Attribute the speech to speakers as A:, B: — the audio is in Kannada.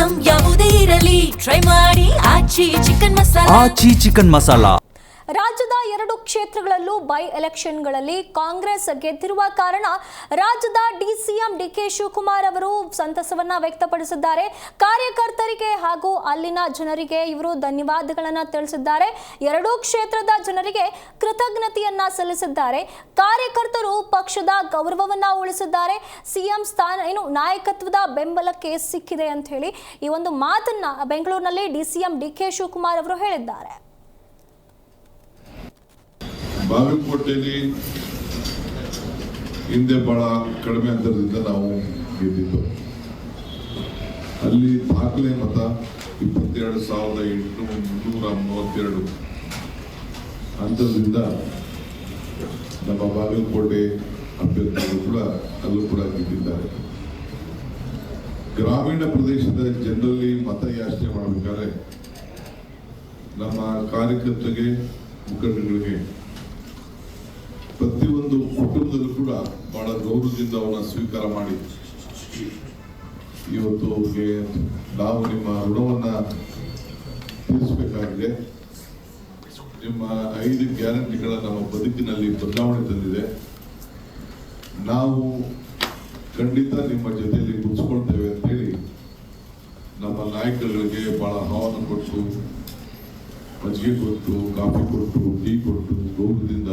A: ಐಟಂ ಯಾವುದೇ ಇರಲಿ ಟ್ರೈ ಮಾಡಿ ಆಚಿ ಚಿಕನ್ ಮಸಾಲಾ.
B: ರಾಜ್ಯದ 2 ಕ್ಷೇತ್ರಗಳಲ್ಲೂ ಬೈ ಎಲೆಕ್ಷನ್ಗಳಲ್ಲಿ ಕಾಂಗ್ರೆಸ್ ಗೆದ್ದಿರುವ ಕಾರಣ ರಾಜ್ಯದ ಡಿಸಿಎಂ ಡಿಕೆ ಶಿವಕುಮಾರ್ ಅವರು ಸಂತಸವನ್ನ ವ್ಯಕ್ತಪಡಿಸಿದ್ದಾರೆ. ಕಾರ್ಯಕರ್ತರಿಗೆ ಹಾಗೂ ಅಲ್ಲಿನ ಜನರಿಗೆ ಇವರು ಧನ್ಯವಾದಗಳನ್ನು ತಿಳಿಸಿದ್ದಾರೆ. 2 ಕ್ಷೇತ್ರದ ಜನರಿಗೆ ಕೃತಜ್ಞತೆಯನ್ನ ಸಲ್ಲಿಸಿದ್ದಾರೆ. ಕಾರ್ಯಕರ್ತರು ಪಕ್ಷದ ಗೌರವವನ್ನ ಉಳಿಸಿದ್ದಾರೆ. ಸಿಎಂ ಸ್ಥಾನ ನಾಯಕತ್ವದ ಬೆಂಬಲಕ್ಕೆ ಸಿಕ್ಕಿದೆ ಅಂತ ಹೇಳಿ ಈ ಒಂದು ಮಾತನ್ನ ಬೆಂಗಳೂರಿನಲ್ಲಿ ಡಿಸಿಎಂ ಡಿಕೆ ಶಿವಕುಮಾರ್ ಅವರು ಹೇಳಿದ್ದಾರೆ.
C: ಬಾಗಲಕೋಟೆಯಲ್ಲಿ ಹಿಂದೆ ಬಹಳ ಕಡಿಮೆ ಅಂತರದಿಂದ ನಾವು ಗೆದ್ದಿದ್ದು. ಅಲ್ಲಿ ದಾಖಲೆ ಮತ 22,832 ಅಂತರದಿಂದ ನಮ್ಮ ಬಾಗಲಕೋಟೆ ಅಭ್ಯರ್ಥಿಗಳು ಕೂಡ ಅಲ್ಲೂ ಕೂಡ ಗೆದ್ದಿದ್ದಾರೆ. ಗ್ರಾಮೀಣ ಪ್ರದೇಶದ ಜನರಲ್ಲಿ ಮತ ಯಾಚನೆ ಮಾಡಬೇಕಾದ್ರೆ ನಮ್ಮ ಕಾರ್ಯಕರ್ತರಿಗೆ ಮುಖಂಡಗಳಿಗೆ ಪ್ರತಿಯೊಂದು ಕುಟುಂಬದಲ್ಲೂ ಕೂಡ ಬಹಳ ಗೌರವದಿಂದ ಅವನ್ನ ಸ್ವೀಕಾರ ಮಾಡಿ ಇವತ್ತು ನಾವು ನಿಮ್ಮ ಋಣವನ್ನ ತೀರಿಸಬೇಕಾಗಿದೆ. ನಿಮ್ಮ 5 ಗ್ಯಾರಂಟಿಗಳ ನಮ್ಮ ಬದುಕಿನಲ್ಲಿ ಬದಲಾವಣೆ ತಂದಿದೆ. ನಾವು ಖಂಡಿತ ನಿಮ್ಮ ಜೊತೆಯಲ್ಲಿ ಮುಗಿಸ್ಕೊಳ್ತೇವೆ ಅಂತ ಹೇಳಿ ನಮ್ಮ ನಾಯಕರುಗಳಿಗೆ ಬಹಳ ಆಹ್ವಾನ ಕೊಟ್ಟು, ಮಜ್ಜಿಗೆ ಕೊಟ್ಟು, ಕಾಫಿ ಕೊಟ್ಟು, ಟೀ ಕೊಟ್ಟು ಗೌರವದಿಂದ